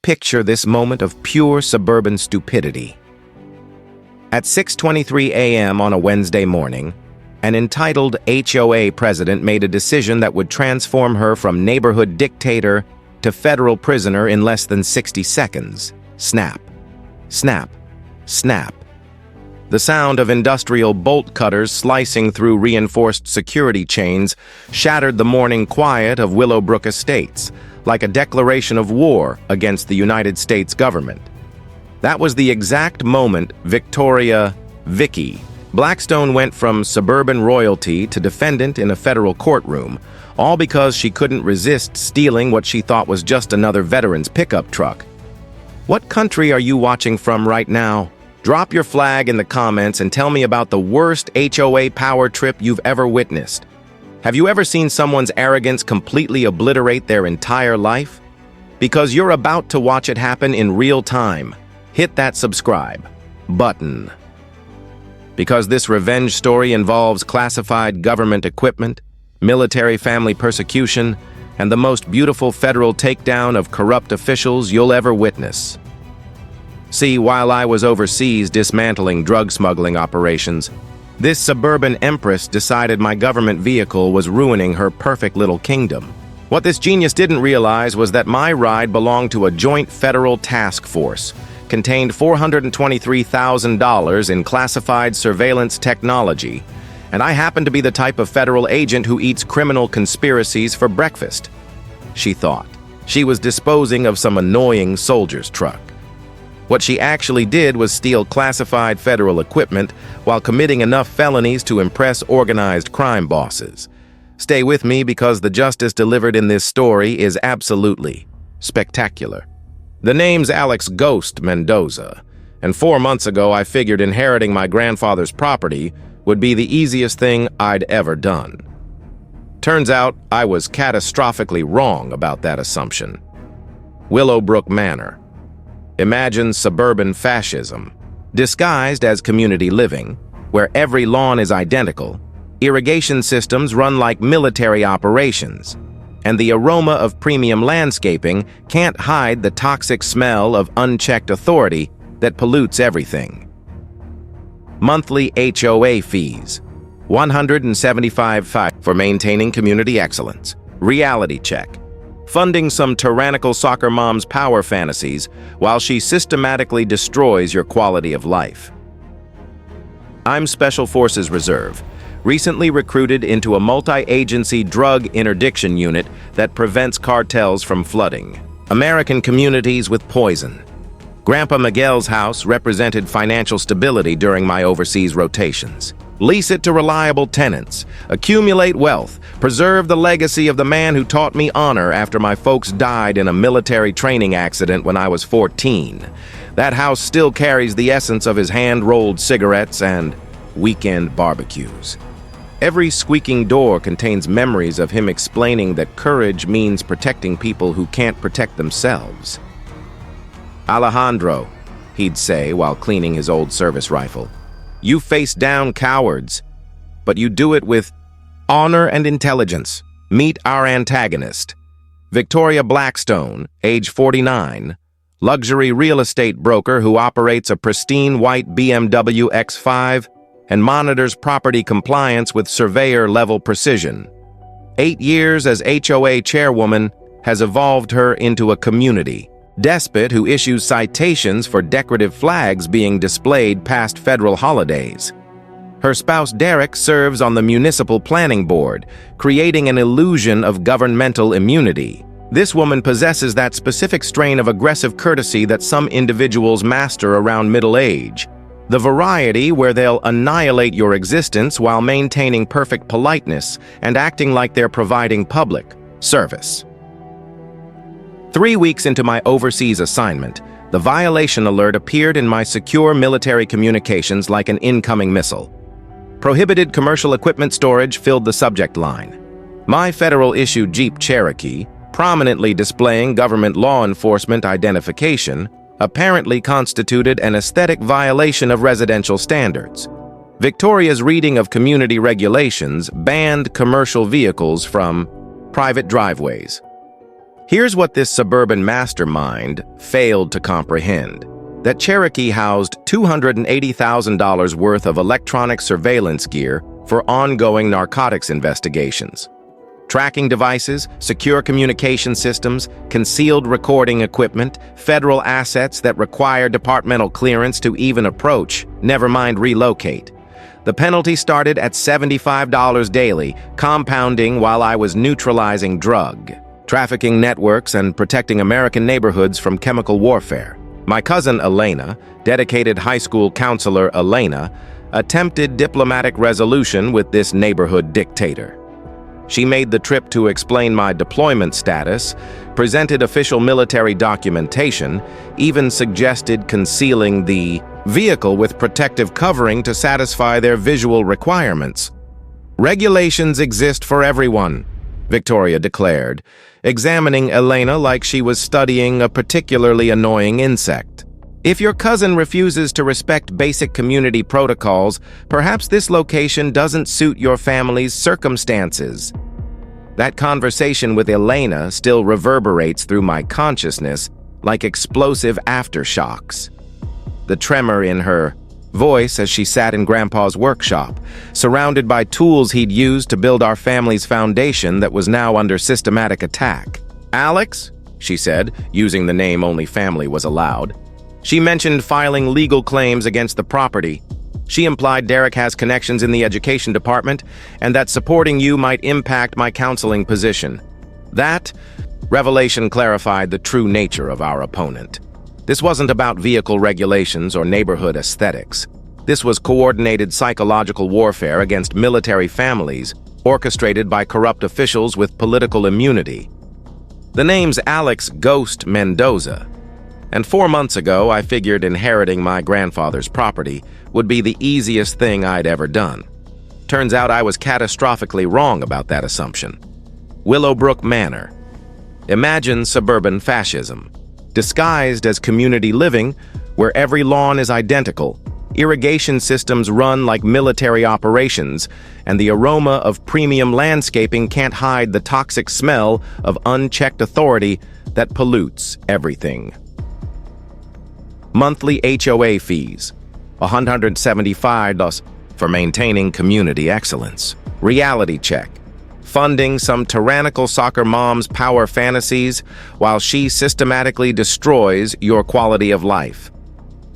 Picture this moment of pure suburban stupidity. At 6:23 a.m. on a Wednesday morning, an entitled HOA president made a decision that would transform her from neighborhood dictator to federal prisoner in less than 60 seconds. Snap, snap, snap. The sound of industrial bolt cutters slicing through reinforced security chains shattered the morning quiet of Willowbrook Estates, like a declaration of war against the United States government. That was the exact moment Vicky Blackstone went from suburban royalty to defendant in a federal courtroom, all because she couldn't resist stealing what she thought was just another veteran's pickup truck. What country are you watching from right now? Drop your flag in the comments and tell me about the worst HOA power trip you've ever witnessed. Have you ever seen someone's arrogance completely obliterate their entire life? Because you're about to watch it happen in real time, hit that subscribe button. Because this revenge story involves classified government equipment, military family persecution, and the most beautiful federal takedown of corrupt officials you'll ever witness. See, while I was overseas dismantling drug smuggling operations, this suburban empress decided my government vehicle was ruining her perfect little kingdom. What this genius didn't realize was that my ride belonged to a joint federal task force, contained $423,000 in classified surveillance technology, and I happen to be the type of federal agent who eats criminal conspiracies for breakfast. She thought she was disposing of some annoying soldier's truck. What she actually did was steal classified federal equipment while committing enough felonies to impress organized crime bosses. Stay with me because the justice delivered in this story is absolutely spectacular. The name's Alex Ghost Mendoza, and 4 months ago I figured inheriting my grandfather's property would be the easiest thing I'd ever done. Turns out I was catastrophically wrong about that assumption. Willowbrook Manor. Imagine suburban fascism, disguised as community living, where every lawn is identical, irrigation systems run like military operations, and the aroma of premium landscaping can't hide the toxic smell of unchecked authority that pollutes everything. Monthly HOA fees, $175 for maintaining community excellence. Reality check. Funding some tyrannical soccer mom's power fantasies while she systematically destroys your quality of life. I'm Special Forces Reserve, recently recruited into a multi-agency drug interdiction unit that prevents cartels from flooding American communities with poison. Grandpa Miguel's house represented financial stability during my overseas rotations. Lease it to reliable tenants, accumulate wealth, preserve the legacy of the man who taught me honor after my folks died in a military training accident when I was 14. That house still carries the essence of his hand-rolled cigarettes and weekend barbecues. Every squeaking door contains memories of him explaining that courage means protecting people who can't protect themselves. Alejandro, he'd say while cleaning his old service rifle, you face down cowards, but you do it with honor and intelligence. Meet our antagonist. Victoria Blackstone, age 49, luxury real estate broker who operates a pristine white BMW X5 and monitors property compliance with surveyor-level precision. 8 years as HOA chairwoman has evolved her into a community despot who issues citations for decorative flags being displayed past federal holidays. Her spouse Derek serves on the municipal planning board, creating an illusion of governmental immunity. This woman possesses that specific strain of aggressive courtesy that some individuals master around middle age. The variety where they'll annihilate your existence while maintaining perfect politeness and acting like they're providing public service. 3 weeks into my overseas assignment, the violation alert appeared in my secure military communications like an incoming missile. Prohibited commercial equipment storage filled the subject line. My federal-issued Jeep Cherokee, prominently displaying government law enforcement identification, apparently constituted an aesthetic violation of residential standards. Victoria's reading of community regulations banned commercial vehicles from private driveways. Here's what this suburban mastermind failed to comprehend: that Cherokee housed $280,000 worth of electronic surveillance gear for ongoing narcotics investigations. Tracking devices, secure communication systems, concealed recording equipment, federal assets that require departmental clearance to even approach, never mind relocate. The penalty started at $75 daily, compounding while I was neutralizing drug trafficking networks and protecting American neighborhoods from chemical warfare. My cousin Elena, dedicated high school counselor Elena, attempted diplomatic resolution with this neighborhood dictator. She made the trip to explain my deployment status, presented official military documentation, even suggested concealing the vehicle with protective covering to satisfy their visual requirements. "Regulations exist for everyone," Victoria declared, examining Elena like she was studying a particularly annoying insect. "If your cousin refuses to respect basic community protocols, perhaps this location doesn't suit your family's circumstances." That conversation with Elena still reverberates through my consciousness like explosive aftershocks. The tremor in her voice as she sat in Grandpa's workshop, surrounded by tools he'd used to build our family's foundation that was now under systematic attack. "Alex," she said, using the name only family was allowed. She mentioned filing legal claims against the property. She implied Derek has connections in the education department and that supporting you might impact my counseling position. That revelation clarified the true nature of our opponent. This wasn't about vehicle regulations or neighborhood aesthetics. This was coordinated psychological warfare against military families, orchestrated by corrupt officials with political immunity. The name's Alex Ghost Mendoza. And 4 months ago, I figured inheriting my grandfather's property would be the easiest thing I'd ever done. Turns out I was catastrophically wrong about that assumption. Willowbrook Manor. Imagine suburban fascism, disguised as community living, where every lawn is identical, irrigation systems run like military operations, and the aroma of premium landscaping can't hide the toxic smell of unchecked authority that pollutes everything. Monthly HOA fees, $175 for maintaining community excellence. Reality check. Funding some tyrannical soccer mom's power fantasies while she systematically destroys your quality of life.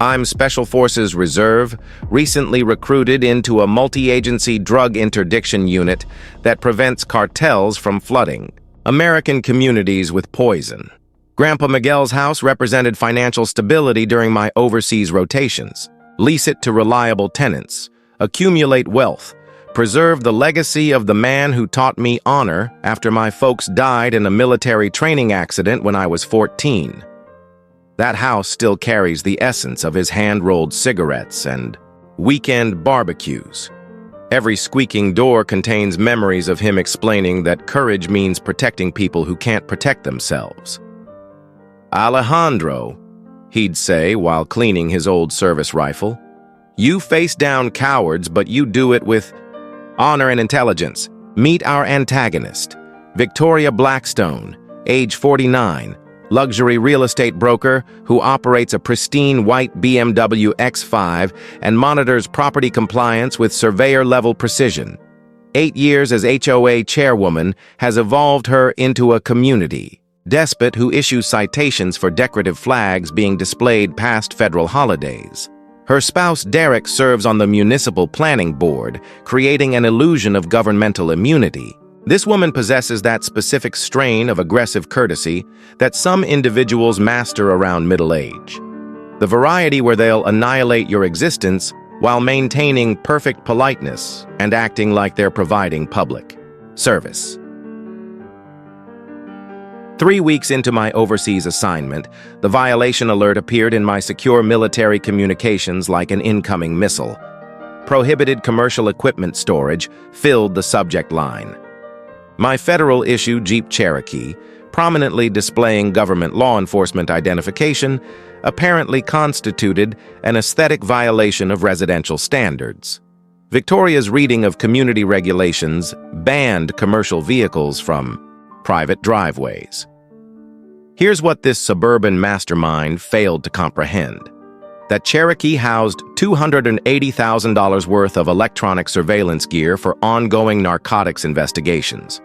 I'm Special Forces Reserve, recently recruited into a multi-agency drug interdiction unit that prevents cartels from flooding American communities with poison. Grandpa Miguel's house represented financial stability during my overseas rotations. Lease it to reliable tenants. Accumulate wealth. Preserve the legacy of the man who taught me honor after my folks died in a military training accident when I was 14. That house still carries the essence of his hand-rolled cigarettes and weekend barbecues. Every squeaking door contains memories of him explaining that courage means protecting people who can't protect themselves. "Alejandro," he'd say while cleaning his old service rifle, "you face down cowards, but you do it with honor and intelligence." Meet our antagonist, Victoria Blackstone, age 49, luxury real estate broker who operates a pristine white BMW X5 and monitors property compliance with surveyor-level precision. 8 years as HOA chairwoman has evolved her into a community despot who issues citations for decorative flags being displayed past federal holidays. Her spouse Derek serves on the municipal planning board, creating an illusion of governmental immunity. This woman possesses that specific strain of aggressive courtesy that some individuals master around middle age. The variety where they'll annihilate your existence while maintaining perfect politeness and acting like they're providing public service. 3 weeks into my overseas assignment, the violation alert appeared in my secure military communications like an incoming missile. Prohibited commercial equipment storage filled the subject line. My federal-issue Jeep Cherokee, prominently displaying government law enforcement identification, apparently constituted an aesthetic violation of residential standards. Victoria's reading of community regulations banned commercial vehicles from private driveways. Here's what this suburban mastermind failed to comprehend: that Cherokee housed $280,000 worth of electronic surveillance gear for ongoing narcotics investigations.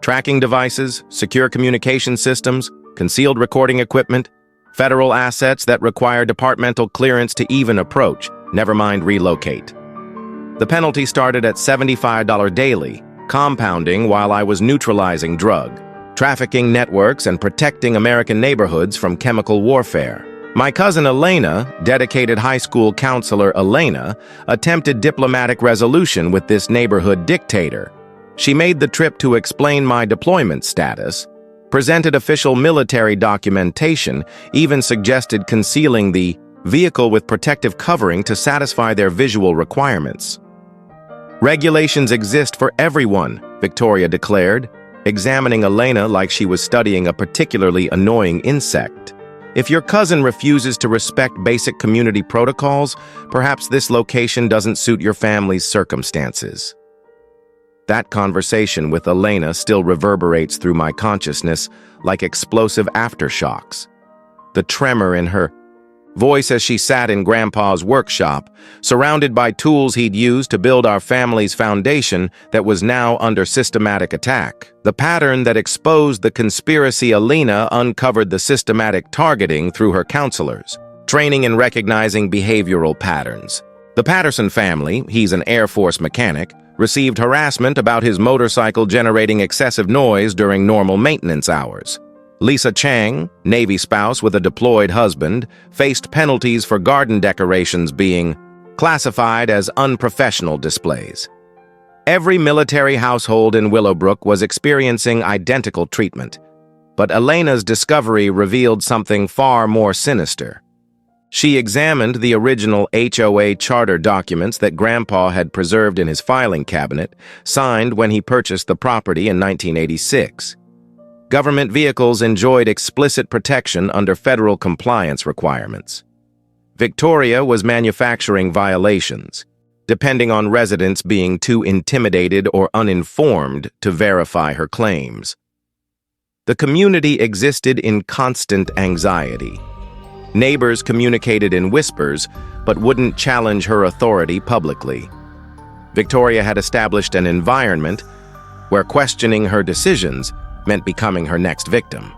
Tracking devices, secure communication systems, concealed recording equipment, federal assets that require departmental clearance to even approach, never mind relocate. The penalty started at $75 daily, compounding while I was neutralizing drug, trafficking networks, and protecting American neighborhoods from chemical warfare. My cousin Elena, dedicated high school counselor Elena, attempted diplomatic resolution with this neighborhood dictator. She made the trip to explain my deployment status, presented official military documentation, even suggested concealing the vehicle with protective covering to satisfy their visual requirements. "Regulations exist for everyone," Victoria declared, examining Elena like she was studying a particularly annoying insect. "If your cousin refuses to respect basic community protocols, perhaps this location doesn't suit your family's circumstances." That conversation with Elena still reverberates through my consciousness like explosive aftershocks. The tremor in her voice as she sat in Grandpa's workshop, surrounded by tools he'd used to build our family's foundation that was now under systematic attack. The pattern that exposed the conspiracy. Elena uncovered the systematic targeting through her counselors, training in recognizing behavioral patterns. The Patterson family, he's an Air Force mechanic, received harassment about his motorcycle generating excessive noise during normal maintenance hours. Lisa Chang, Navy spouse with a deployed husband, faced penalties for garden decorations being classified as unprofessional displays. Every military household in Willowbrook was experiencing identical treatment, but Elena's discovery revealed something far more sinister. She examined the original HOA charter documents that Grandpa had preserved in his filing cabinet, signed when he purchased the property in 1986. Government vehicles enjoyed explicit protection under federal compliance requirements. Victoria was manufacturing violations, depending on residents being too intimidated or uninformed to verify her claims. The community existed in constant anxiety. Neighbors communicated in whispers, but wouldn't challenge her authority publicly. Victoria had established an environment where questioning her decisions meant becoming her next victim.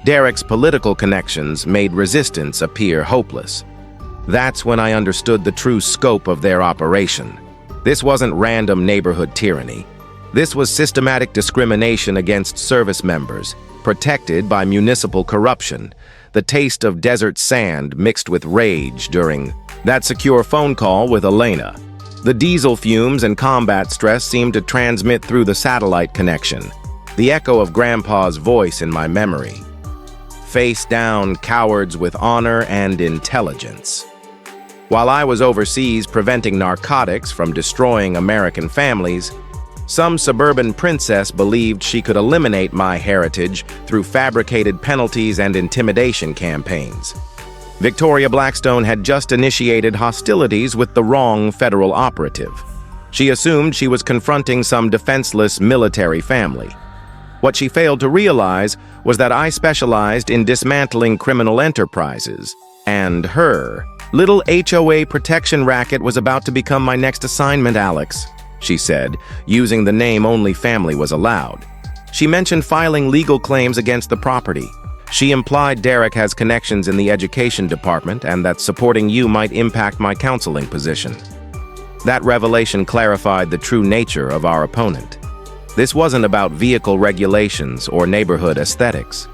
Derek's political connections made resistance appear hopeless. That's when I understood the true scope of their operation. This wasn't random neighborhood tyranny. This was systematic discrimination against service members, protected by municipal corruption, the taste of desert sand mixed with rage during that secure phone call with Elena. The diesel fumes and combat stress seemed to transmit through the satellite connection, the echo of Grandpa's voice in my memory. Face down, cowards with honor and intelligence. While I was overseas preventing narcotics from destroying American families, some suburban princess believed she could eliminate my heritage through fabricated penalties and intimidation campaigns. Victoria Blackstone had just initiated hostilities with the wrong federal operative. She assumed she was confronting some defenseless military family. What she failed to realize was that I specialized in dismantling criminal enterprises, and her little HOA protection racket was about to become my next assignment, Alex, she said, using the name only family was allowed. She mentioned filing legal claims against the property. She implied Derek has connections in the education department and that supporting you might impact my counseling position. That revelation clarified the true nature of our opponent. This wasn't about vehicle regulations or neighborhood aesthetics.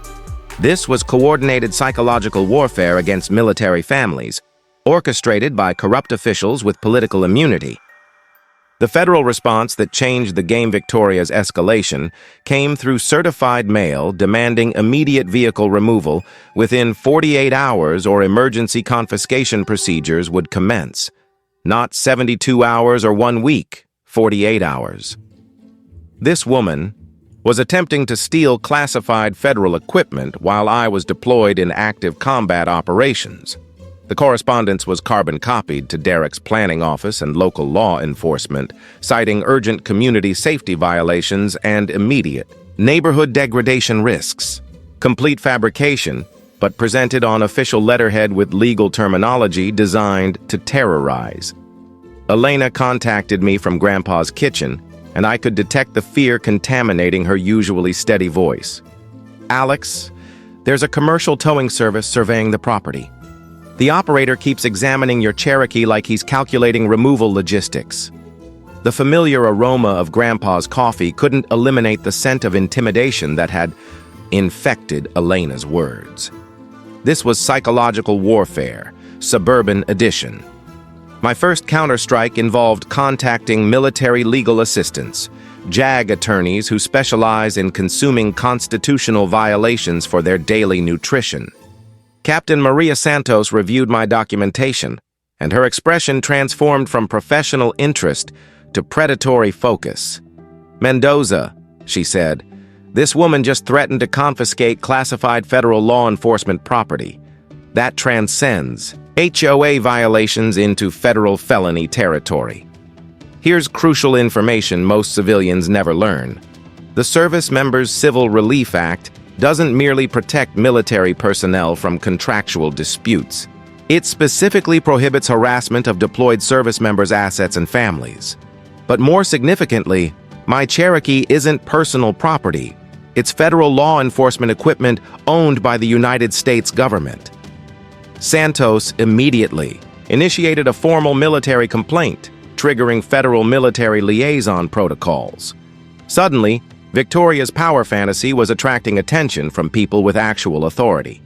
This was coordinated psychological warfare against military families, orchestrated by corrupt officials with political immunity. The federal response that changed the game. Victoria's escalation came through certified mail demanding immediate vehicle removal within 48 hours or emergency confiscation procedures would commence. Not 72 hours or 1 week, 48 hours. This woman was attempting to steal classified federal equipment while I was deployed in active combat operations. The correspondence was carbon copied to Derek's planning office and local law enforcement, citing urgent community safety violations and immediate neighborhood degradation risks. Complete fabrication, but presented on official letterhead with legal terminology designed to terrorize. Elena contacted me from Grandpa's kitchen, and I could detect the fear contaminating her usually steady voice. "Alex, there's a commercial towing service surveying the property. The operator keeps examining your Cherokee like he's calculating removal logistics." The familiar aroma of Grandpa's coffee couldn't eliminate the scent of intimidation that had infected Elena's words. This was psychological warfare, suburban edition. My first counterstrike involved contacting military legal assistants, JAG attorneys who specialize in consuming constitutional violations for their daily nutrition. Captain Maria Santos reviewed my documentation, and her expression transformed from professional interest to predatory focus. "Mendoza," she said, "this woman just threatened to confiscate classified federal law enforcement property. That transcends HOA violations into federal felony territory." Here's crucial information most civilians never learn. The Service Members Civil Relief Act doesn't merely protect military personnel from contractual disputes. It specifically prohibits harassment of deployed service members' assets and families. But more significantly, my Cherokee isn't personal property. It's federal law enforcement equipment owned by the United States government. Santos immediately initiated a formal military complaint, triggering federal military liaison protocols. Suddenly, Victoria's power fantasy was attracting attention from people with actual authority.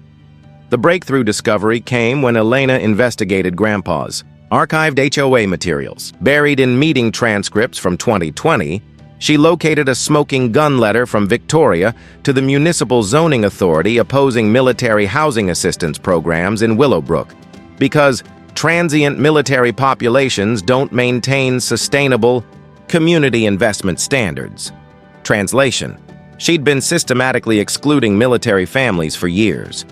The breakthrough discovery came when Elena investigated Grandpa's archived HOA materials. Buried in meeting transcripts from 2020, she located a smoking gun letter from Victoria to the Municipal Zoning Authority opposing military housing assistance programs in Willowbrook, because transient military populations don't maintain sustainable community investment standards. Translation: she'd been systematically excluding military families for years.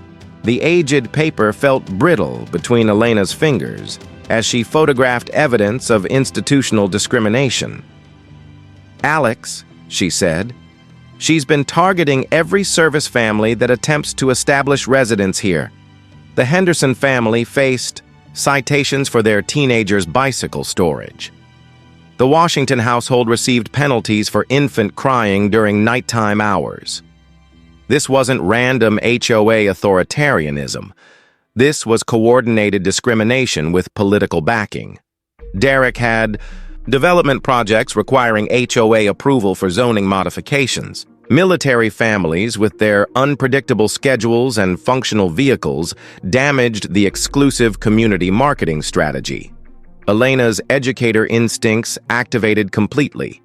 The aged paper felt brittle between Elena's fingers as she photographed evidence of institutional discrimination. "Alex," she said, "she's been targeting every service family that attempts to establish residence here. The Henderson family faced citations for their teenager's bicycle storage. The Washington household received penalties for infant crying during nighttime hours. This wasn't random HOA authoritarianism. This was coordinated discrimination with political backing. Derek had development projects requiring HOA approval for zoning modifications. Military families, with their unpredictable schedules and functional vehicles, damaged the exclusive community marketing strategy. Elena's educator instincts activated completely.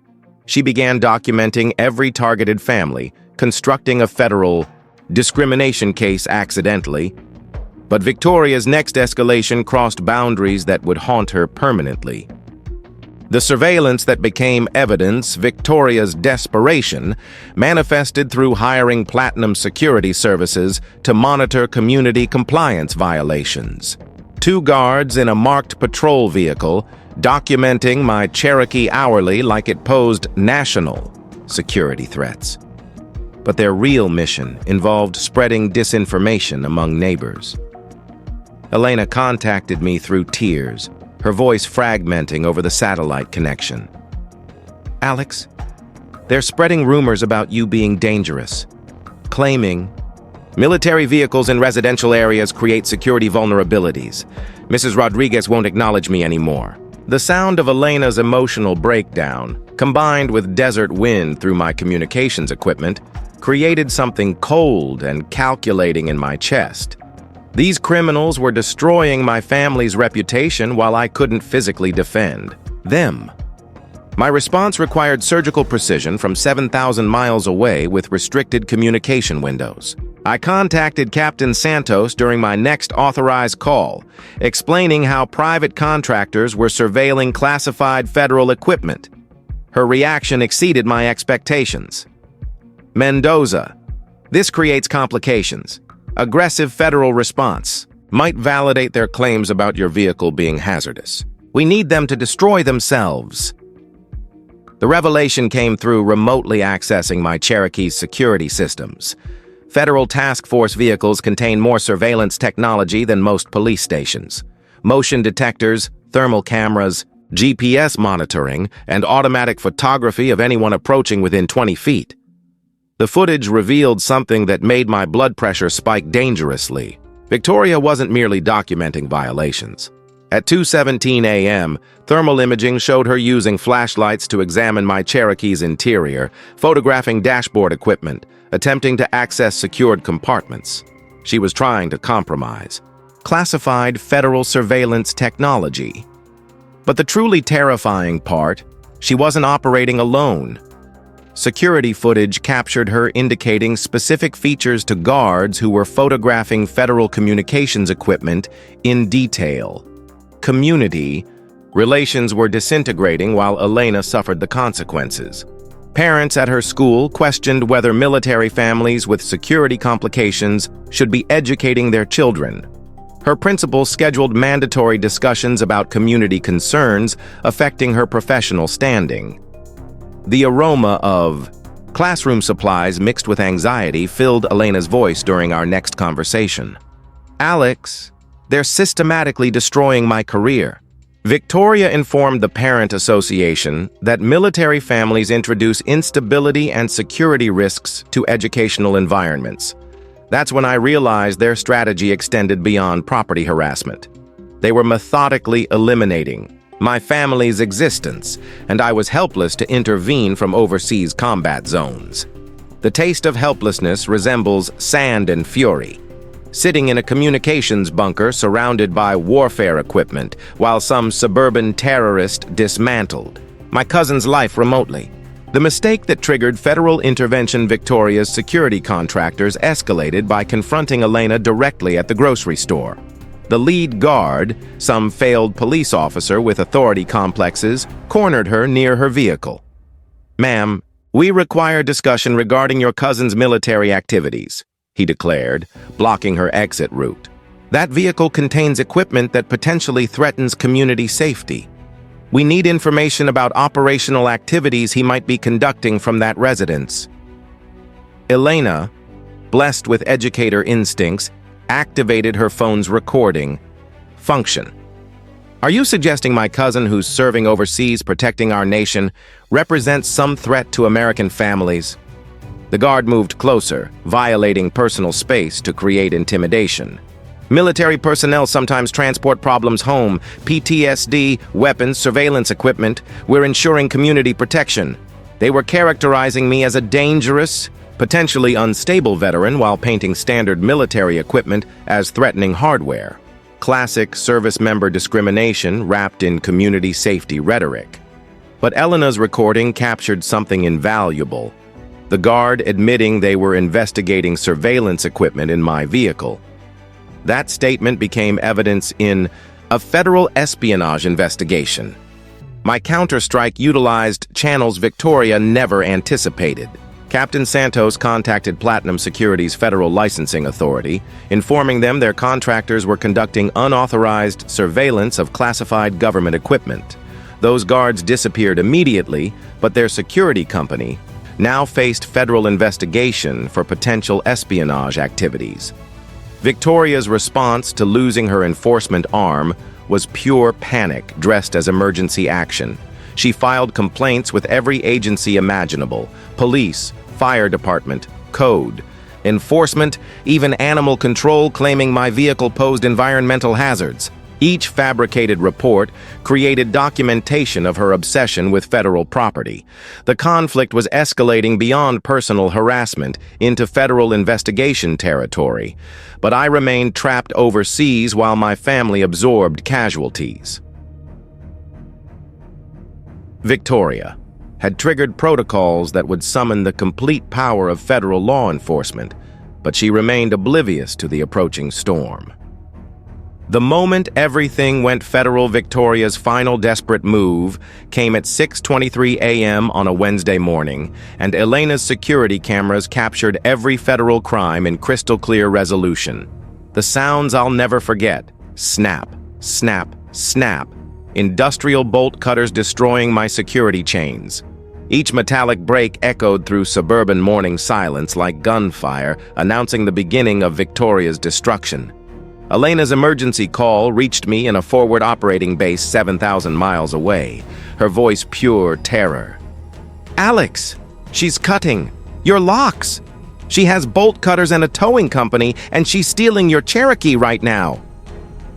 She began documenting every targeted family, constructing a federal discrimination case accidentally. But Victoria's next escalation crossed boundaries that would haunt her permanently. The surveillance that became evidence, Victoria's desperation, manifested through hiring Platinum Security Services to monitor community compliance violations. 2 guards in a marked patrol vehicle, documenting my Cherokee hourly like it posed national security threats. But their real mission involved spreading disinformation among neighbors. Elena contacted me through tears, her voice fragmenting over the satellite connection. "Alex, they're spreading rumors about you being dangerous, claiming military vehicles in residential areas create security vulnerabilities. Mrs. Rodriguez won't acknowledge me anymore." The sound of Elena's emotional breakdown, combined with desert wind through my communications equipment, created something cold and calculating in my chest. These criminals were destroying my family's reputation while I couldn't physically defend them. My response required surgical precision from 7,000 miles away with restricted communication windows. I contacted Captain Santos during my next authorized call, explaining how private contractors were surveilling classified federal equipment. Her reaction exceeded my expectations. "Mendoza, this creates complications. Aggressive federal response might validate their claims about your vehicle being hazardous. We need them to destroy themselves." The revelation came through remotely accessing my Cherokee's security systems. Federal task force vehicles contain more surveillance technology than most police stations. Motion detectors, thermal cameras, GPS monitoring, and automatic photography of anyone approaching within 20 feet. The footage revealed something that made my blood pressure spike dangerously. Victoria wasn't merely documenting violations. At 2:17 a.m., thermal imaging showed her using flashlights to examine my Cherokee's interior, photographing dashboard equipment, attempting to access secured compartments. She was trying to compromise. Classified federal surveillance technology. But the truly terrifying part, she wasn't operating alone. Security footage captured her indicating specific features to guards who were photographing federal communications equipment in detail. Community relations were disintegrating while Elena suffered the consequences. Parents at her school questioned whether military families with security complications should be educating their children. Her principal scheduled mandatory discussions about community concerns affecting her professional standing. The aroma of classroom supplies mixed with anxiety filled Elena's voice during our next conversation. "Alex, they're systematically destroying my career." Victoria informed the Parent Association that military families introduce instability and security risks to educational environments. That's when I realized their strategy extended beyond property harassment. They were methodically eliminating my family's existence, and I was helpless to intervene from overseas combat zones. The taste of helplessness resembles sand and fury. Sitting in a communications bunker surrounded by warfare equipment while some suburban terrorist dismantled my cousin's life remotely. The mistake that triggered federal intervention Victoria's security contractors escalated by confronting Elena directly at the grocery store. The lead guard, some failed police officer with authority complexes, cornered her near her vehicle. "Ma'am, we require discussion regarding your cousin's military activities," he declared, blocking her exit route. "That vehicle contains equipment that potentially threatens community safety. We need information about operational activities he might be conducting from that residence." Elena, blessed with educator instincts, activated her phone's recording function. "Are you suggesting my cousin who's serving overseas protecting our nation represents some threat to American families?" The guard moved closer, violating personal space to create intimidation. "Military personnel sometimes transport problems home, PTSD, weapons, surveillance equipment. We're ensuring community protection. They were characterizing me as a dangerous, potentially unstable veteran while painting standard military equipment as threatening hardware." Classic service member discrimination wrapped in community safety rhetoric. But Elena's recording captured something invaluable. The guard admitting they were investigating surveillance equipment in my vehicle. That statement became evidence in a federal espionage investigation. My counterstrike utilized channels Victoria never anticipated. Captain Santos contacted Platinum Security's Federal Licensing Authority, informing them their contractors were conducting unauthorized surveillance of classified government equipment. Those guards disappeared immediately, but their security company now faced federal investigation for potential espionage activities. Victoria's response to losing her enforcement arm was pure panic dressed as emergency action. She filed complaints with every agency imaginable: police, fire department, code, enforcement, even animal control, claiming my vehicle posed environmental hazards. Each fabricated report created documentation of her obsession with federal property. The conflict was escalating beyond personal harassment into federal investigation territory, but I remained trapped overseas while my family absorbed casualties. Victoria had triggered protocols that would summon the complete power of federal law enforcement, but she remained oblivious to the approaching storm. The moment everything went federal, Victoria's final desperate move came at 6:23 a.m. on a Wednesday morning, and Elena's security cameras captured every federal crime in crystal-clear resolution. The sounds I'll never forget: snap, snap, snap. Industrial bolt cutters destroying my security chains. Each metallic brake echoed through suburban morning silence like gunfire, announcing the beginning of Victoria's destruction. Elena's emergency call reached me in a forward operating base 7,000 miles away, her voice pure terror. "Alex, she's cutting your locks. She has bolt cutters and a towing company, and she's stealing your Cherokee right now."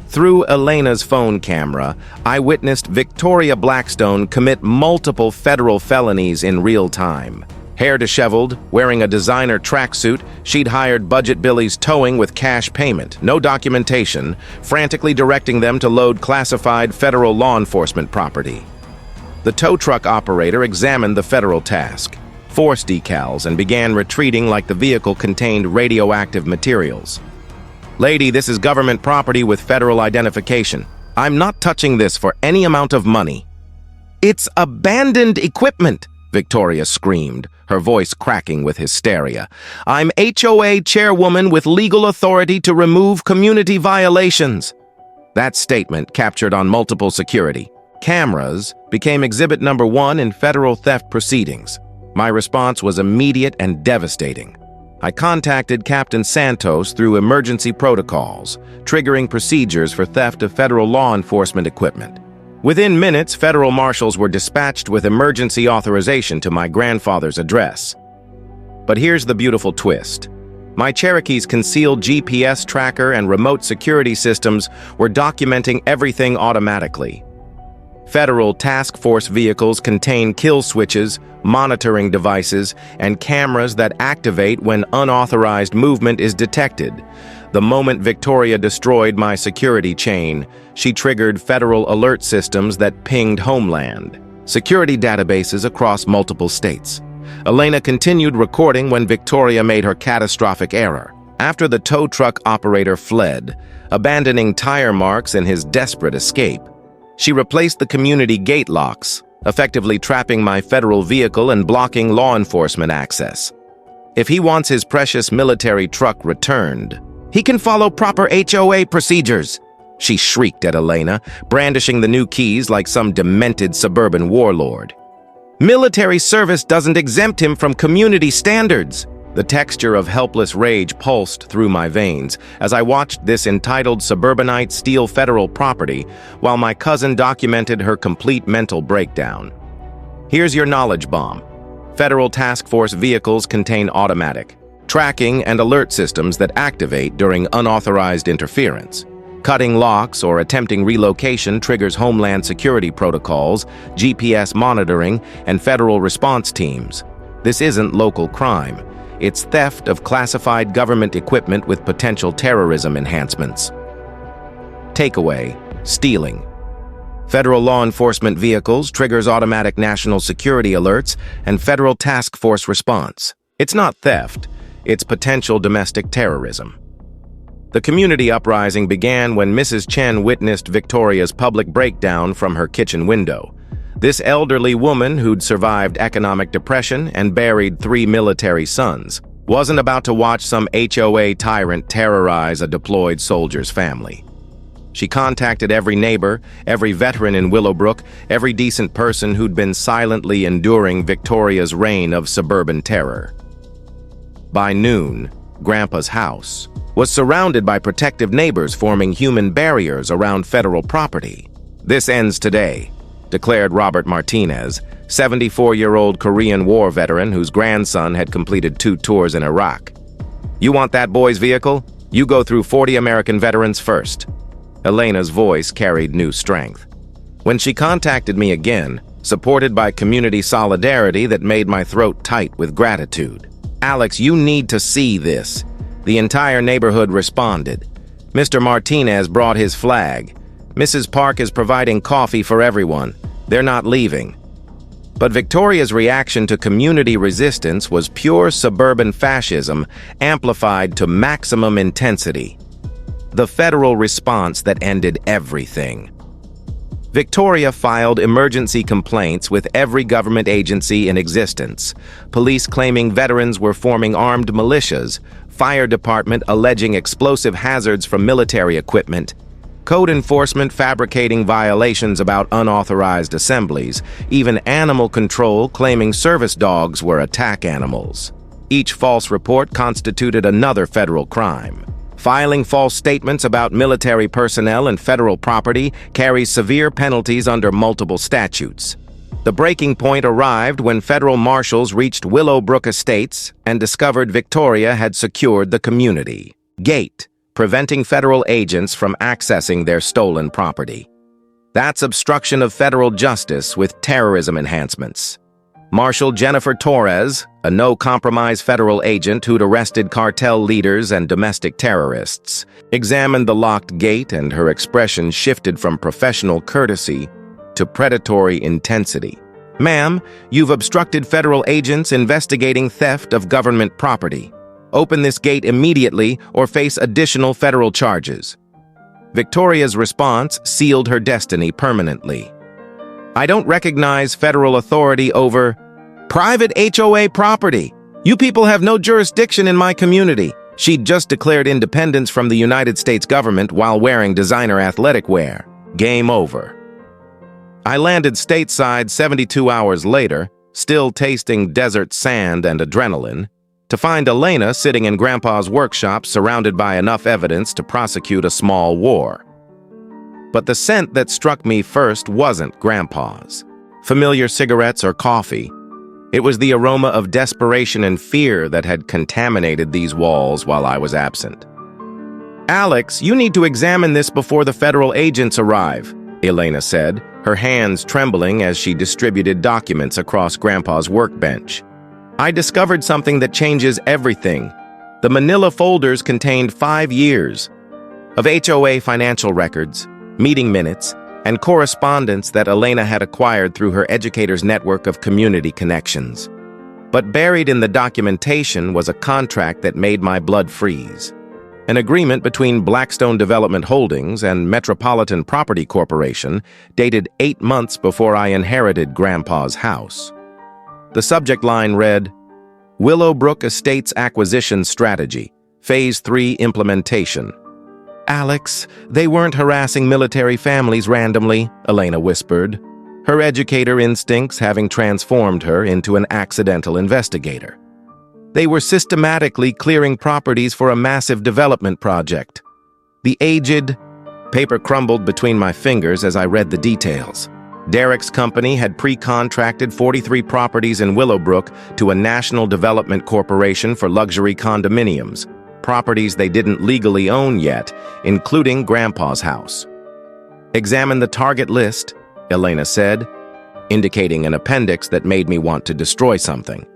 Through Elena's phone camera, I witnessed Victoria Blackstone commit multiple federal felonies in real time. Hair disheveled, wearing a designer tracksuit, she'd hired Budget Billy's towing with cash payment, no documentation, frantically directing them to load classified federal law enforcement property. The tow truck operator examined the federal task, forced decals, and began retreating like the vehicle contained radioactive materials. "Lady, this is government property with federal identification. I'm not touching this for any amount of money." "It's abandoned equipment," Victoria screamed, her voice cracking with hysteria. "I'm HOA chairwoman with legal authority to remove community violations." That statement, captured on multiple security cameras, became exhibit number 1 in federal theft proceedings. My response was immediate and devastating. I contacted Captain Santos through emergency protocols, triggering procedures for theft of federal law enforcement equipment. Within minutes, federal marshals were dispatched with emergency authorization to my grandfather's address. But here's the beautiful twist. My Cherokee's concealed GPS tracker and remote security systems were documenting everything automatically. Federal task force vehicles contain kill switches, monitoring devices, and cameras that activate when unauthorized movement is detected. The moment Victoria destroyed my security chain, she triggered federal alert systems that pinged Homeland, security databases across multiple states. Elena continued recording when Victoria made her catastrophic error. After the tow truck operator fled, abandoning tire marks in his desperate escape, she replaced the community gate locks, effectively trapping my federal vehicle and blocking law enforcement access. If he wants his precious military truck returned, he can follow proper HOA procedures, she shrieked at Elena, brandishing the new keys like some demented suburban warlord. "Military service doesn't exempt him from community standards." The texture of helpless rage pulsed through my veins as I watched this entitled suburbanite steal federal property while my cousin documented her complete mental breakdown. Here's your knowledge bomb. Federal task force vehicles contain automatic tracking and alert systems that activate during unauthorized interference. Cutting locks or attempting relocation triggers Homeland Security protocols, GPS monitoring, and federal response teams. This isn't local crime. It's theft of classified government equipment with potential terrorism enhancements. Takeaway: stealing. Federal law enforcement vehicles triggers automatic national security alerts and federal task force response. It's not theft, it's potential domestic terrorism. The community uprising began when Mrs. Chen witnessed Victoria's public breakdown from her kitchen window. This elderly woman, who'd survived economic depression and buried 3 military sons, wasn't about to watch some HOA tyrant terrorize a deployed soldier's family. She contacted every neighbor, every veteran in Willowbrook, every decent person who'd been silently enduring Victoria's reign of suburban terror. By noon, Grandpa's house was surrounded by protective neighbors forming human barriers around federal property. "This ends today," declared Robert Martinez, 74-year-old Korean War veteran whose grandson had completed 2 tours in Iraq. "You want that boy's vehicle? You go through 40 American veterans first." Elena's voice carried new strength. When she contacted me again, supported by community solidarity that made my throat tight with gratitude. "Alex, you need to see this." The entire neighborhood responded. Mr. Martinez brought his flag. Mrs. Park is providing coffee for everyone. They're not leaving. But Victoria's reaction to community resistance was pure suburban fascism amplified to maximum intensity. The federal response that ended everything. Victoria filed emergency complaints with every government agency in existence, police claiming veterans were forming armed militias, fire department alleging explosive hazards from military equipment. code enforcement fabricating violations about unauthorized assemblies, even animal control claiming service dogs were attack animals. Each false report constituted another federal crime. Filing false statements about military personnel and federal property carries severe penalties under multiple statutes. The breaking point arrived when federal marshals reached Willowbrook Estates and discovered Victoria had secured the community gate, preventing federal agents from accessing their stolen property. That's obstruction of federal justice with terrorism enhancements. Marshal Jennifer Torres, a no-compromise federal agent who'd arrested cartel leaders and domestic terrorists, examined the locked gate, and her expression shifted from professional courtesy to predatory intensity. "Ma'am, you've obstructed federal agents investigating theft of government property. Open this gate immediately or face additional federal charges." Victoria's response sealed her destiny permanently. "I don't recognize federal authority over private HOA property. You people have no jurisdiction in my community." She'd just declared independence from the United States government while wearing designer athletic wear. Game over. I landed stateside 72 hours later, still tasting desert sand and adrenaline, to find Elena sitting in Grandpa's workshop surrounded by enough evidence to prosecute a small war. But the scent that struck me first wasn't Grandpa's familiar cigarettes or coffee. It was the aroma of desperation and fear that had contaminated these walls while I was absent. "Alex, you need to examine this before the federal agents arrive," Elena said, her hands trembling as she distributed documents across Grandpa's workbench. "I discovered something that changes everything. The manila folders contained 5 years of HOA financial records, meeting minutes, and correspondence that Elena had acquired through her educator's network of community connections. But buried in the documentation was a contract that made my blood freeze. An agreement between Blackstone Development Holdings and Metropolitan Property Corporation dated 8 months before I inherited Grandpa's house. The subject line read, "Willowbrook Estates Acquisition Strategy, Phase 3 Implementation." "Alex, they weren't harassing military families randomly," Elena whispered, her educator instincts having transformed her into an accidental investigator. "They were systematically clearing properties for a massive development project. The aged..." Paper crumbled between my fingers as I read the details. Derek's company had pre-contracted 43 properties in Willowbrook to a national development corporation for luxury condominiums, properties they didn't legally own yet, including Grandpa's house. "Examine the target list," Elena said, indicating an appendix that made me want to destroy something.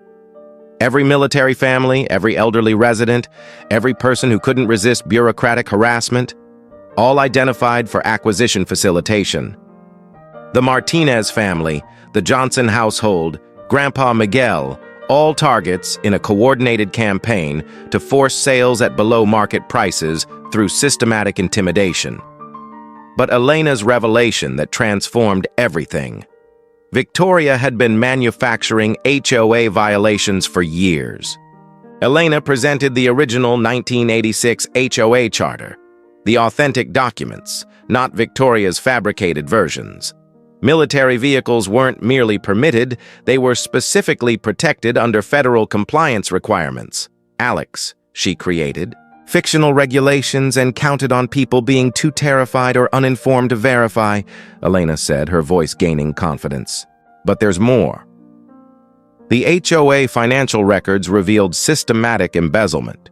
Every military family, every elderly resident, every person who couldn't resist bureaucratic harassment, all identified for acquisition facilitation. The Martinez family, the Johnson household, Grandpa Miguel, all targets in a coordinated campaign to force sales at below-market prices through systematic intimidation. But Elena's revelation that transformed everything. Victoria had been manufacturing HOA violations for years. Elena presented the original 1986 HOA charter, the authentic documents, not Victoria's fabricated versions. Military vehicles weren't merely permitted, they were specifically protected under federal compliance requirements. "Alex," she created, fictional regulations and counted on people being too terrified or uninformed to verify, Elena said, her voice gaining confidence. But there's more. The HOA financial records revealed systematic embezzlement.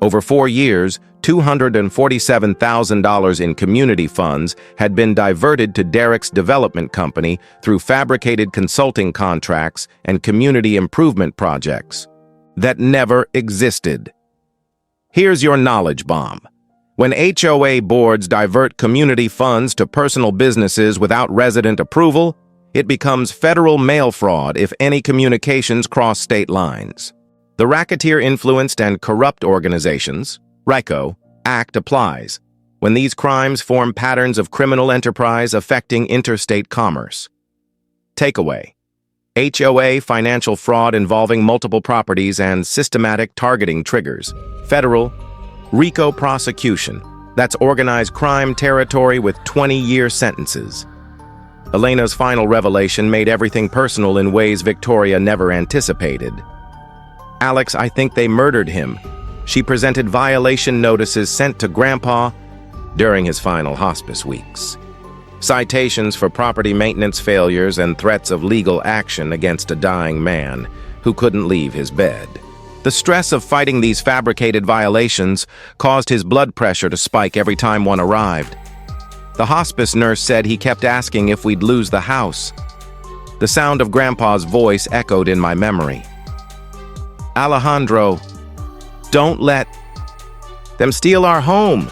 Over 4 years, $247,000 in community funds had been diverted to Derek's development company through fabricated consulting contracts and community improvement projects that never existed. Here's your knowledge bomb. When HOA boards divert community funds to personal businesses without resident approval, it becomes federal mail fraud if any communications cross state lines. The Racketeer-Influenced and Corrupt Organizations, RICO, Act applies when these crimes form patterns of criminal enterprise affecting interstate commerce. Takeaway: HOA financial fraud involving multiple properties and systematic targeting triggers. Federal RICO prosecution. That's organized crime territory with 20-year sentences. Elena's final revelation made everything personal in ways Victoria never anticipated. "Alex, I think they murdered him." She presented violation notices sent to Grandpa during his final hospice weeks. Citations for property maintenance failures and threats of legal action against a dying man who couldn't leave his bed. The stress of fighting these fabricated violations caused his blood pressure to spike every time one arrived. The hospice nurse said he kept asking if we'd lose the house. The sound of Grandpa's voice echoed in my memory. "Alejandro, don't let them steal our home."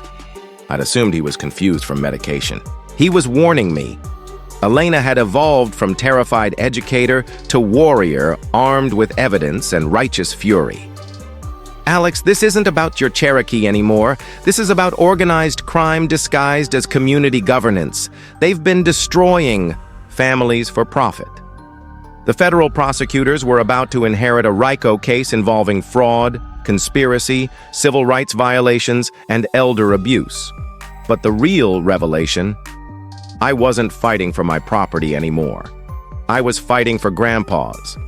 I'd assumed he was confused from medication. He was warning me. Elena had evolved from terrified educator to warrior armed with evidence and righteous fury. "Alex, this isn't about your Cherokee anymore. This is about organized crime disguised as community governance. They've been destroying families for profit." The federal prosecutors were about to inherit a RICO case involving fraud, conspiracy, civil rights violations, and elder abuse. But the real revelation: I wasn't fighting for my property anymore. I was fighting for Grandpa's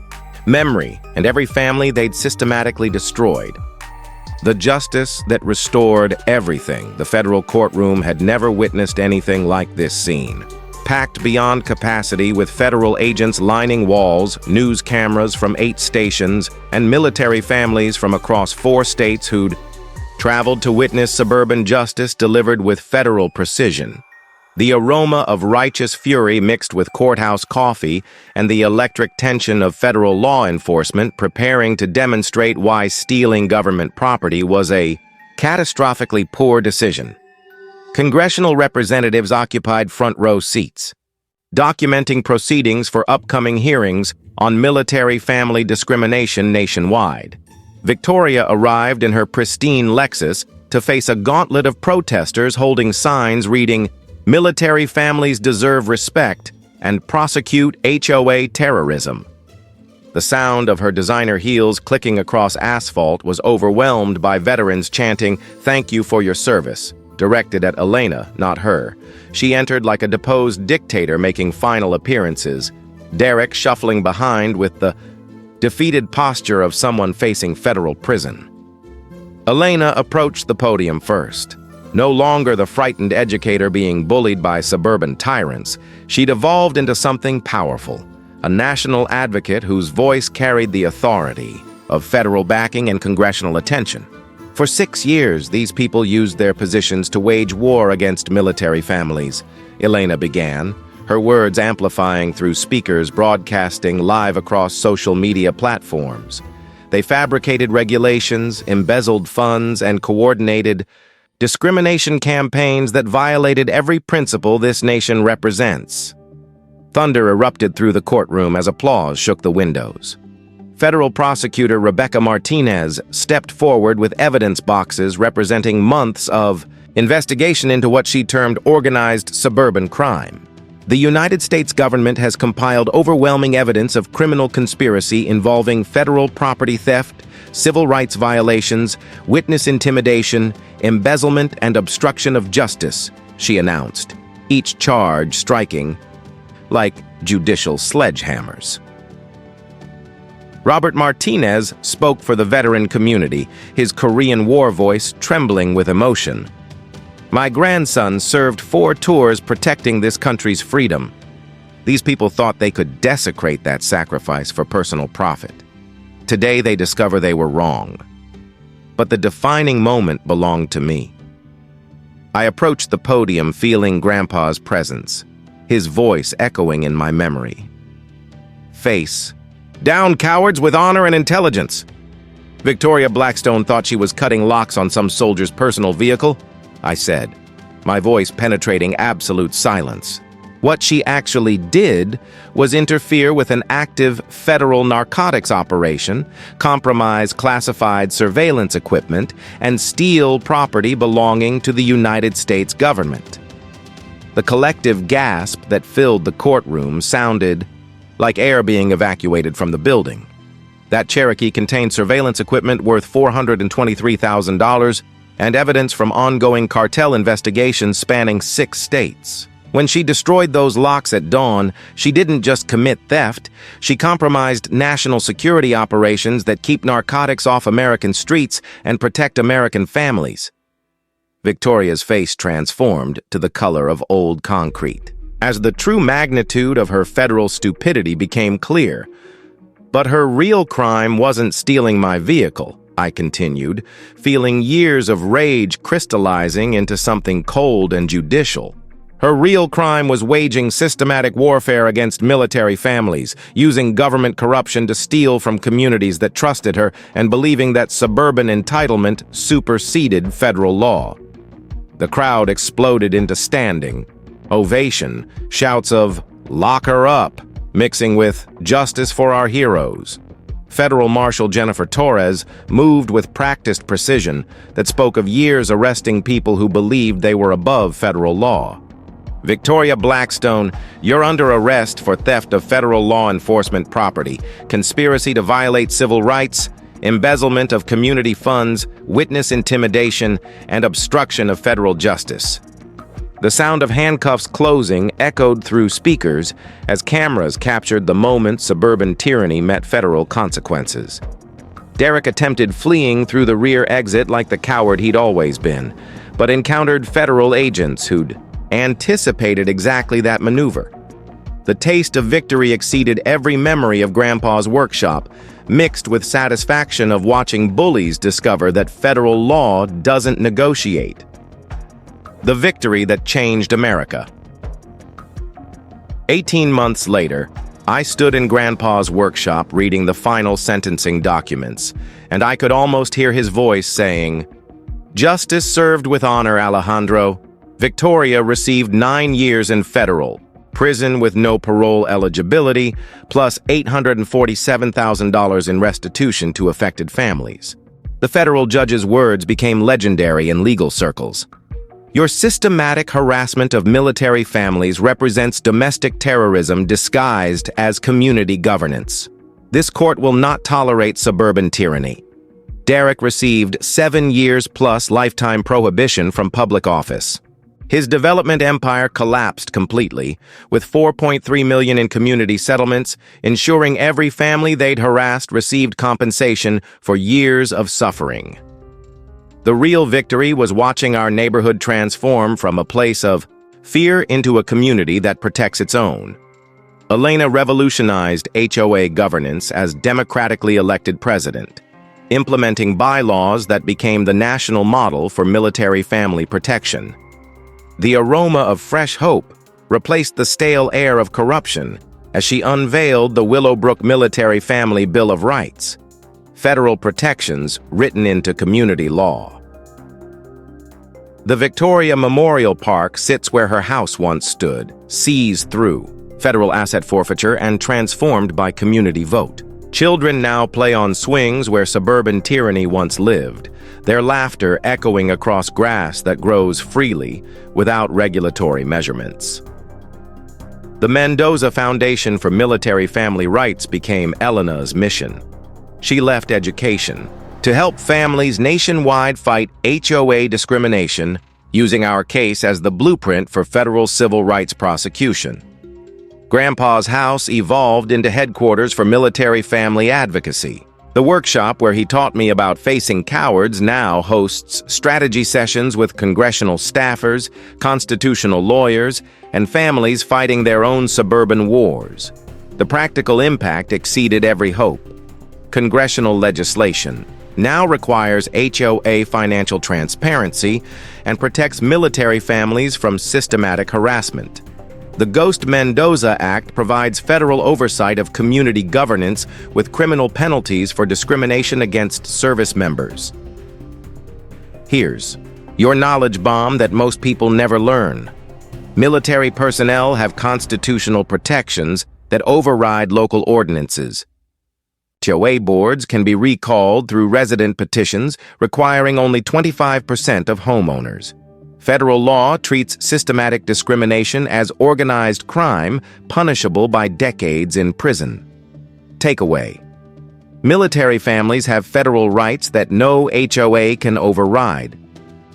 memory and every family they'd systematically destroyed. The justice that restored everything. The federal courtroom had never witnessed anything like this scene. Packed beyond capacity with federal agents lining walls, news cameras from 8 stations, and military families from across 4 states who'd traveled to witness suburban justice delivered with federal precision. The aroma of righteous fury mixed with courthouse coffee and the electric tension of federal law enforcement preparing to demonstrate why stealing government property was a catastrophically poor decision. Congressional representatives occupied front-row seats, documenting proceedings for upcoming hearings on military family discrimination nationwide. Victoria arrived in her pristine Lexus to face a gauntlet of protesters holding signs reading, "Military families deserve respect," and "Prosecute HOA terrorism." The sound of her designer heels clicking across asphalt was overwhelmed by veterans chanting, "Thank you for your service," directed at Elena, not her. She entered like a deposed dictator making final appearances, Derek shuffling behind with the defeated posture of someone facing federal prison. Elena approached the podium first. No longer the frightened educator being bullied by suburban tyrants, she'd evolved into something powerful, a national advocate whose voice carried the authority of federal backing and congressional attention. For 6 years, these people used their positions to wage war against military families, Elena began, her words amplifying through speakers broadcasting live across social media platforms. They fabricated regulations, embezzled funds, and coordinated discrimination campaigns that violated every principle this nation represents. Thunder erupted through the courtroom as applause shook the windows. Federal prosecutor Rebecca Martinez stepped forward with evidence boxes representing months of investigation into what she termed organized suburban crime. The United States government has compiled overwhelming evidence of criminal conspiracy involving federal property theft, civil rights violations, witness intimidation, embezzlement, and obstruction of justice, she announced, each charge striking like judicial sledgehammers. Robert Martinez spoke for the veteran community, his Korean War voice trembling with emotion. "My grandson served 4 tours protecting this country's freedom. These people thought they could desecrate that sacrifice for personal profit. Today they discover they were wrong. But the defining moment belonged to me." I approached the podium feeling Grandpa's presence, his voice echoing in my memory. "Face. Down, cowards with honor and intelligence." Victoria Blackstone thought she was cutting locks on some soldier's personal vehicle, I said, my voice penetrating absolute silence. What she actually did was interfere with an active federal narcotics operation, compromise classified surveillance equipment, and steal property belonging to the United States government. The collective gasp that filled the courtroom sounded like air being evacuated from the building. That Cherokee contained surveillance equipment worth $423,000, and evidence from ongoing cartel investigations spanning 6 states. When she destroyed those locks at dawn, she didn't just commit theft, she compromised national security operations that keep narcotics off American streets and protect American families. Victoria's face transformed to the color of old concrete, as the true magnitude of her federal stupidity became clear. But her real crime wasn't stealing my vehicle, I continued, feeling years of rage crystallizing into something cold and judicial. Her real crime was waging systematic warfare against military families, using government corruption to steal from communities that trusted her and believing that suburban entitlement superseded federal law. The crowd exploded into standing ovation, shouts of "Lock her up," mixing with "Justice for our heroes." Federal Marshal Jennifer Torres moved with practiced precision that spoke of years arresting people who believed they were above federal law. "Victoria Blackstone, you're under arrest for theft of federal law enforcement property, conspiracy to violate civil rights, embezzlement of community funds, witness intimidation, and obstruction of federal justice." The sound of handcuffs closing echoed through speakers as cameras captured the moment suburban tyranny met federal consequences. Derek attempted fleeing through the rear exit like the coward he'd always been, but encountered federal agents who'd anticipated exactly that maneuver. The taste of victory exceeded every memory of Grandpa's workshop, mixed with satisfaction of watching bullies discover that federal law doesn't negotiate. The victory that changed America. 18 months later, I stood in Grandpa's workshop reading the final sentencing documents, and I could almost hear his voice saying, "Justice served with honor, Alejandro. Victoria received 9 years in federal prison with no parole eligibility, plus $847,000 in restitution to affected families." The federal judge's words became legendary in legal circles. "Your systematic harassment of military families represents domestic terrorism disguised as community governance. This court will not tolerate suburban tyranny." Derek received 7 years plus lifetime prohibition from public office. His development empire collapsed completely, with $4.3 million in community settlements, ensuring every family they'd harassed received compensation for years of suffering. The real victory was watching our neighborhood transform from a place of fear into a community that protects its own. Elena revolutionized HOA governance as democratically elected president, implementing bylaws that became the national model for military family protection. The aroma of fresh hope replaced the stale air of corruption as she unveiled the Willowbrook Military Family Bill of Rights, federal protections written into community law. The Victoria Memorial Park sits where her house once stood, seized through federal asset forfeiture and transformed by community vote. Children now play on swings where suburban tyranny once lived, their laughter echoing across grass that grows freely without regulatory measurements. The Mendoza Foundation for Military Family Rights became Elena's mission. She left education to help families nationwide fight HOA discrimination, using our case as the blueprint for federal civil rights prosecution. Grandpa's house evolved into headquarters for military family advocacy. The workshop where he taught me about facing cowards now hosts strategy sessions with congressional staffers, constitutional lawyers, and families fighting their own suburban wars. The practical impact exceeded every hope. Congressional legislation now requires HOA financial transparency and protects military families from systematic harassment. The Ghost Mendoza Act provides federal oversight of community governance with criminal penalties for discrimination against service members. Here's your knowledge bomb that most people never learn. Military personnel have constitutional protections that override local ordinances. HOA boards can be recalled through resident petitions, requiring only 25% of homeowners. Federal law treats systematic discrimination as organized crime, punishable by decades in prison. Takeaway: military families have federal rights that no HOA can override.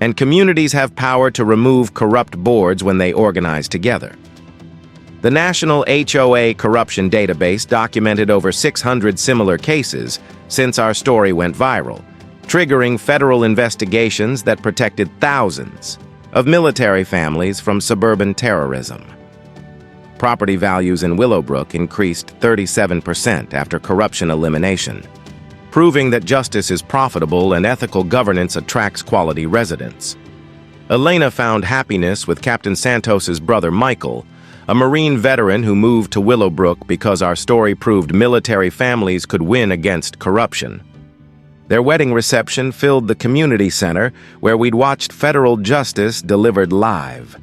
And communities have power to remove corrupt boards when they organize together. The National HOA Corruption Database documented over 600 similar cases since our story went viral, triggering federal investigations that protected thousands of military families from suburban terrorism. Property values in Willowbrook increased 37% after corruption elimination, proving that justice is profitable and ethical governance attracts quality residents. Elena found happiness with Captain Santos's brother Michael, a Marine veteran who moved to Willowbrook because our story proved military families could win against corruption. Their wedding reception filled the community center where we'd watched federal justice delivered live.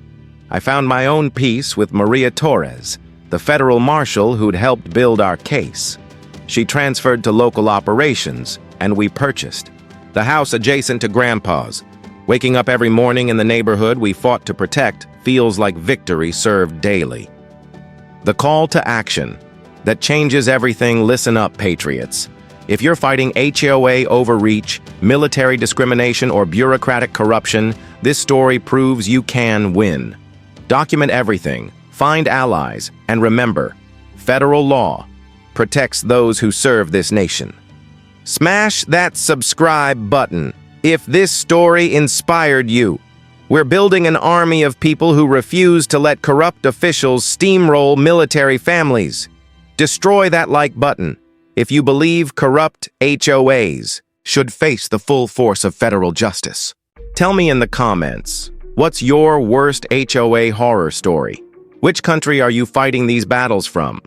I found my own peace with Maria Torres, the federal marshal who'd helped build our case. She transferred to local operations, and we purchased the house adjacent to Grandpa's. Waking up every morning in the neighborhood we fought to protect feels like victory served daily. The call to action that changes everything. Listen up, patriots. If you're fighting HOA overreach, military discrimination, or bureaucratic corruption, this story proves you can win. Document everything, find allies, and remember, federal law protects those who serve this nation. Smash that subscribe button if this story inspired you. We're building an army of people who refuse to let corrupt officials steamroll military families. Destroy that like button if you believe corrupt HOAs should face the full force of federal justice. Tell me in the comments, what's your worst HOA horror story? Which country are you fighting these battles from?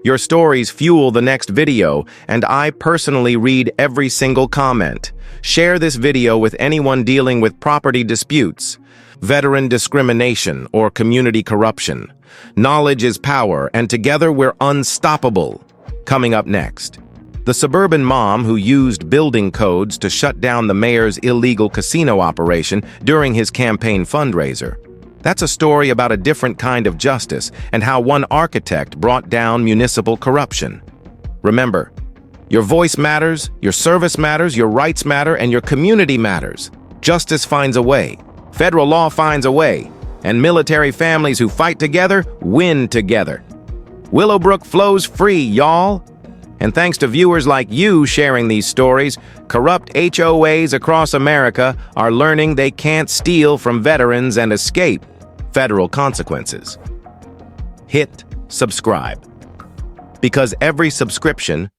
Your stories fuel the next video, and I personally read every single comment. Share this video with anyone dealing with property disputes, veteran discrimination, or community corruption. Knowledge is power, and together we're unstoppable. Coming up next, the suburban mom who used building codes to shut down the mayor's illegal casino operation during his campaign fundraiser. That's a story about a different kind of justice and how one architect brought down municipal corruption. Remember, your voice matters, your service matters, your rights matter, and your community matters. Justice finds a way, federal law finds a way, and military families who fight together win together. Willowbrook flows free, y'all. And thanks to viewers like you sharing these stories, corrupt HOAs across America are learning they can't steal from veterans and escape federal consequences. Hit subscribe, because every subscription